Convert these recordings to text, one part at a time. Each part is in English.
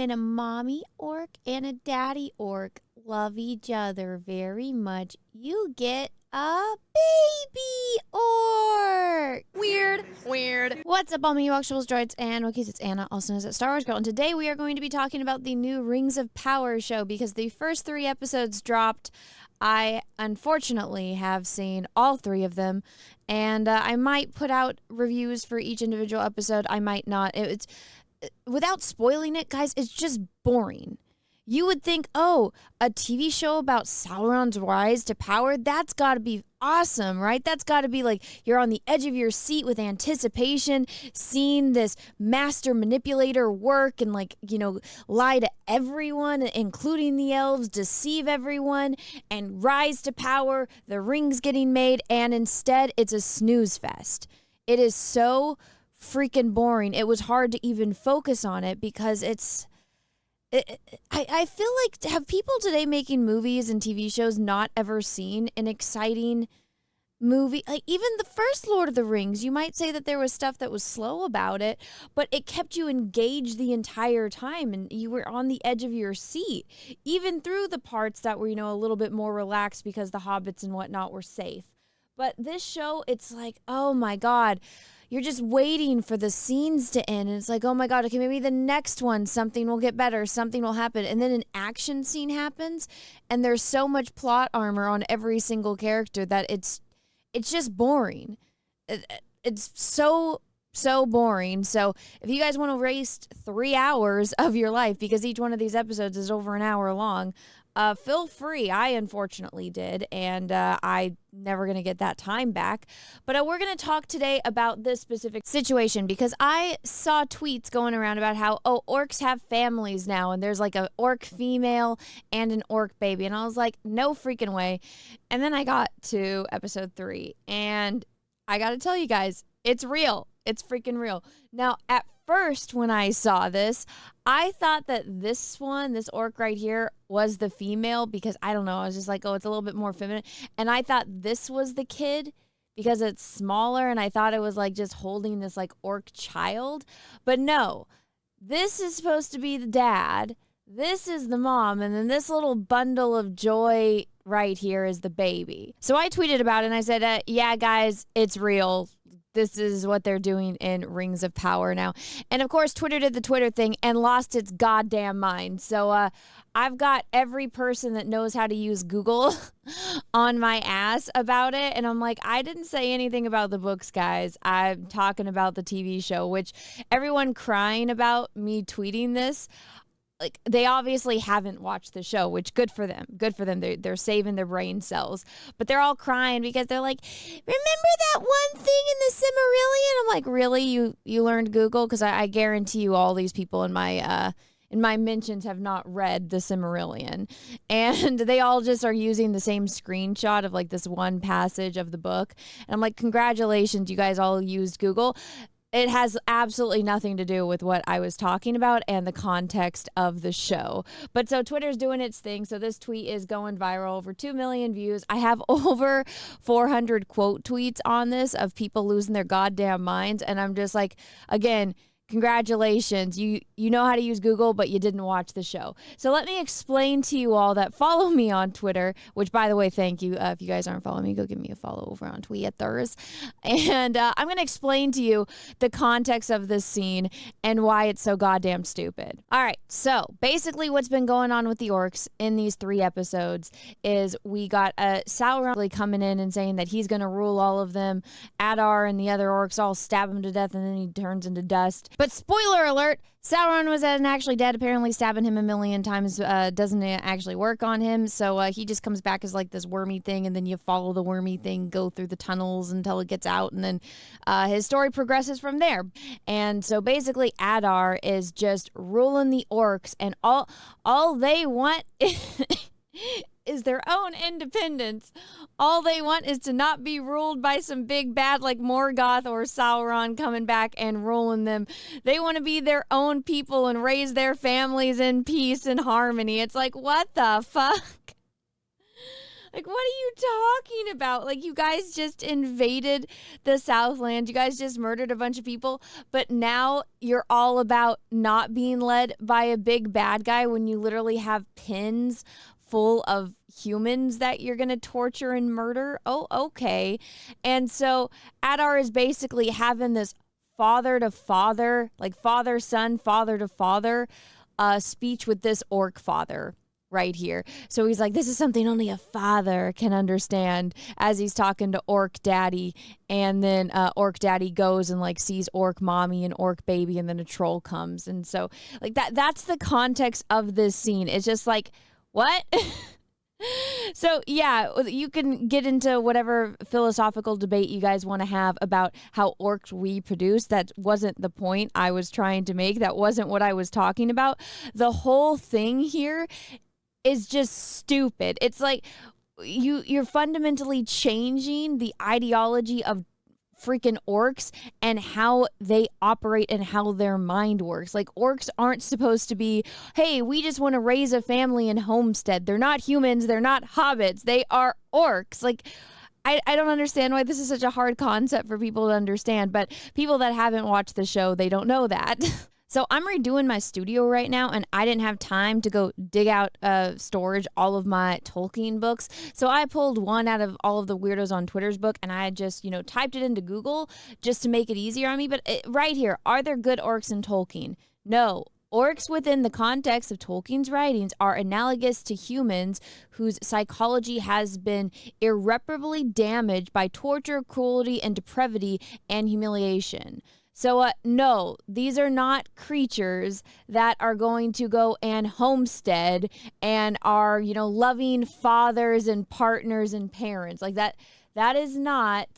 when a mommy orc and a daddy orc love each other very much, you get a baby orc. Weird. What's up, all my actuals, droids, and Wookiees? It's Anna, also known as Star Wars Girl, and today we are going to be talking about the new Rings of Power show because the first 3 episodes dropped. I unfortunately have seen all 3 of them, and I might put out reviews for each individual episode. I might not. It's without spoiling it, guys, it's just boring. You would think, oh, a TV show about Sauron's rise to power, that's got to be awesome, right? That's got to be like you're on the edge of your seat with anticipation, seeing this master manipulator work and lie to everyone, including the elves, deceive everyone, and rise to power, the rings getting made, and instead it's a snooze fest. It is so freaking boring. It was hard to even focus on it because I feel like, have people today making movies and TV shows not ever seen an exciting movie? Like, even the first Lord of the Rings, you might say that there was stuff that was slow about it, but it kept you engaged the entire time and you were on the edge of your seat, even through the parts that were, a little bit more relaxed because the hobbits and whatnot were safe. But this show, it's like, oh my God, you're just waiting for the scenes to end. And it's like, oh my God, okay, maybe the next one, something will get better, something will happen. And then an action scene happens, and there's so much plot armor on every single character that it's just boring. It's so boring. So if you guys want to waste 3 hours of your life, because each one of these episodes is over an hour long, feel free. I unfortunately did, and I never going to get that time back. But we're going to talk today about this specific situation because I saw tweets going around about how, orcs have families now, and there's like an orc female and an orc baby. And I was like, no freaking way. And then I got to episode 3, and I got to tell you guys, it's real. It's freaking real. Now, at first, when I saw this, I thought that this orc right here, was the female because, I don't know, I was just like, it's a little bit more feminine. And I thought this was the kid because it's smaller, and I thought it was like just holding this like orc child. But no, this is supposed to be the dad. This is the mom, and then this little bundle of joy right here is the baby. So I tweeted about it, and I said, yeah, guys, it's real. This is what they're doing in Rings of Power now. And of course, Twitter did the Twitter thing and lost its goddamn mind. So I've got every person that knows how to use Google on my ass about it. And I'm like, I didn't say anything about the books, guys. I'm talking about the TV show, which everyone crying about me tweeting this, like, they obviously haven't watched the show, which good for them. Good for them. They're saving their brain cells. But they're all crying because they're like, remember that one thing in the Silmarillion? I'm like, really? You learned Google? Because I guarantee you all these people in my mentions have not read the Silmarillion. And they all just are using the same screenshot of like this one passage of the book. And I'm like, congratulations, you guys all used Google. It has absolutely nothing to do with what I was talking about and the context of the show. But so Twitter's doing its thing. So this tweet is going viral, over 2 million views. I have over 400 quote tweets on this of people losing their goddamn minds. And I'm just like, again, congratulations. You know how to use Google, but you didn't watch the show. So let me explain to you all that follow me on Twitter, which, by the way, thank you. If you guys aren't following me, go give me a follow over on Twitter. And I'm going to explain to you the context of this scene and why it's so goddamn stupid. All right. So basically what's been going on with the orcs in these 3 episodes is we got Sauron coming in and saying that he's going to rule all of them. Adar and the other orcs all stab him to death, and then he turns into dust. But spoiler alert, Sauron wasn't actually dead. Apparently stabbing him a million times doesn't actually work on him. So he just comes back as like this wormy thing, and then you follow the wormy thing, go through the tunnels until it gets out, and then his story progresses from there. And so basically Adar is just ruling the orcs, and all they want is their own independence. All they want is to not be ruled by some big bad like Morgoth or Sauron coming back and ruling them. They want to be their own people and raise their families in peace and harmony. It's like, what the fuck? Like, what are you talking about? Like, you guys just invaded the Southland. You guys just murdered a bunch of people. But now you're all about not being led by a big bad guy when you literally have pins full of humans that you're going to torture and murder. Oh, okay. And so Adar is basically having this father to father, like father son, father to father speech with this orc father right here. So he's like, this is something only a father can understand, as he's talking to orc daddy. And then orc daddy goes and like sees orc mommy and orc baby, and then a troll comes. And so like that's the context of this scene. It's just like, what? So yeah, you can get into whatever philosophical debate you guys want to have about how orcs reproduce. That wasn't the point I was trying to make. That wasn't what I was talking about. The whole thing here is just stupid. It's like you're fundamentally changing the ideology of freaking orcs and how they operate and how their mind works. Like, orcs aren't supposed to be, hey, we just want to raise a family and homestead. They're not humans. They're not hobbits. They are orcs. Like, I don't understand why this is such a hard concept for people to understand, but people that haven't watched the show, they don't know that. So I'm redoing my studio right now, and I didn't have time to go dig out storage all of my Tolkien books. So I pulled one out of all of the weirdos on Twitter's book, and I just, typed it into Google just to make it easier on me. But right here, are there good orcs in Tolkien? No. Orcs within the context of Tolkien's writings are analogous to humans whose psychology has been irreparably damaged by torture, cruelty, and depravity and humiliation. So, no, these are not creatures that are going to go and homestead and are, loving fathers and partners and parents. Like that is not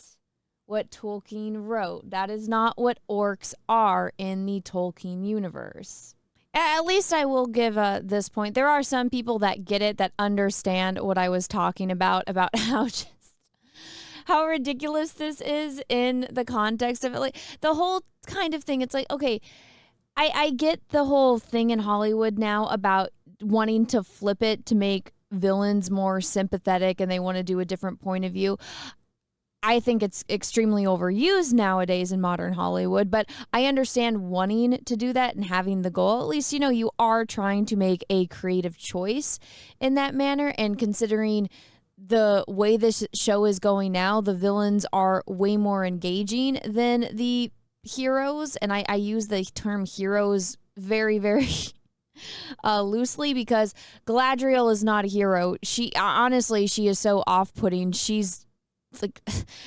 what Tolkien wrote. That is not what orcs are in the Tolkien universe. At least I will give this point. There are some people that get it, that understand what I was talking about how ridiculous this is in the context of it. Like, the whole kind of thing, it's like, okay, I get the whole thing in Hollywood now about wanting to flip it to make villains more sympathetic, and they want to do a different point of view. I think it's extremely overused nowadays in modern Hollywood, but I understand wanting to do that and having the goal. At least, you are trying to make a creative choice in that manner, and considering the way this show is going now, the villains are way more engaging than the heroes. And I use the term heroes very, very loosely, because Galadriel is not a hero. She is so off-putting. She's like,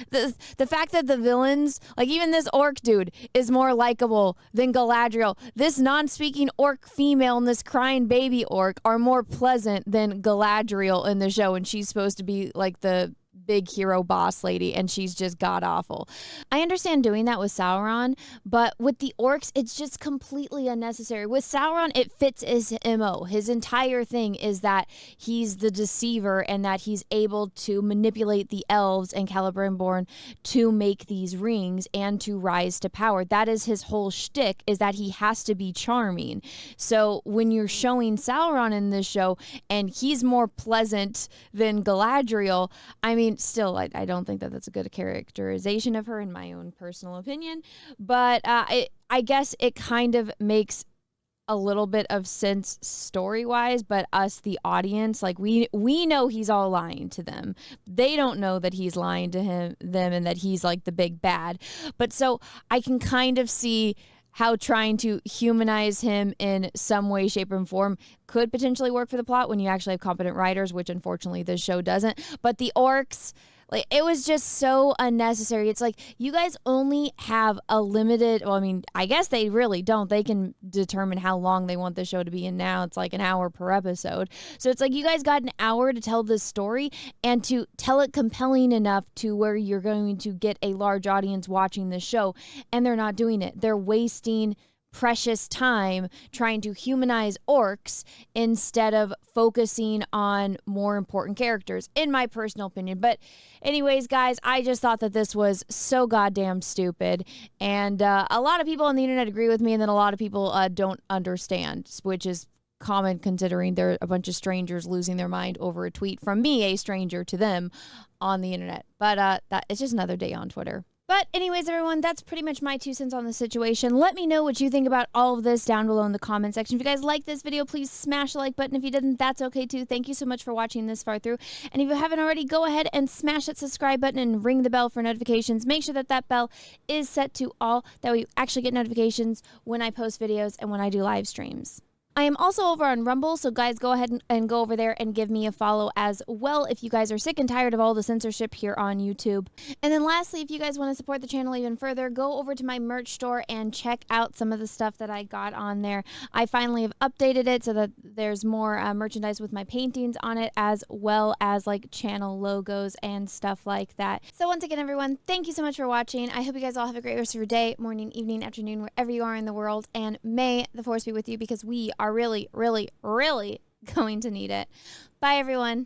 the fact that the villains, like even this orc dude, is more likable than Galadriel. This non-speaking orc female and this crying baby orc are more pleasant than Galadriel in the show, and she's supposed to be like the big hero boss lady, and she's just god awful. I understand doing that with Sauron, but with the orcs, it's just completely unnecessary. With Sauron, it fits his MO. His entire thing is that he's the deceiver, and that he's able to manipulate the elves and Celebrimborn to make these rings and to rise to power. That is his whole shtick, is that he has to be charming. So when you're showing Sauron in this show, and he's more pleasant than Galadriel, I mean, still, I don't think that that's a good characterization of her, in my own personal opinion. But I guess it kind of makes a little bit of sense story-wise, but us, the audience, like we know he's all lying to them. They don't know that he's lying to them and that he's like the big bad. But so I can kind of see how trying to humanize him in some way, shape, or form could potentially work for the plot when you actually have competent writers, which unfortunately this show doesn't. But the orcs, like, it was just so unnecessary. It's like, you guys only have a limited, well, I mean, I guess they really don't. They can determine how long they want the show to be, and now it's like an hour per episode. So it's like, you guys got an hour to tell this story and to tell it compelling enough to where you're going to get a large audience watching the show, and they're not doing it. They're wasting precious time trying to humanize orcs instead of focusing on more important characters, in my personal opinion. But anyways, guys, I just thought that this was so goddamn stupid, and a lot of people on the internet agree with me, and then a lot of people don't understand, which is common considering they're a bunch of strangers losing their mind over a tweet from me, a stranger to them, on the internet. But that it's just another day on Twitter. But anyways, everyone, that's pretty much my 2 cents on the situation. Let me know what you think about all of this down below in the comment section. If you guys like this video, please smash the like button. If you didn't, that's okay too. Thank you so much for watching this far through. And if you haven't already, go ahead and smash that subscribe button and ring the bell for notifications. Make sure that that bell is set to all. That way you actually get notifications when I post videos and when I do live streams. I am also over on Rumble, so guys, go ahead and go over there and give me a follow as well if you guys are sick and tired of all the censorship here on YouTube. And then lastly, if you guys want to support the channel even further, go over to my merch store and check out some of the stuff that I got on there. I finally have updated it so that there's more merchandise with my paintings on it, as well as like channel logos and stuff like that. So once again, everyone, thank you so much for watching. I hope you guys all have a great rest of your day, morning, evening, afternoon, wherever you are in the world, and may the force be with you, because we are really, really, really going to need it. Bye, everyone.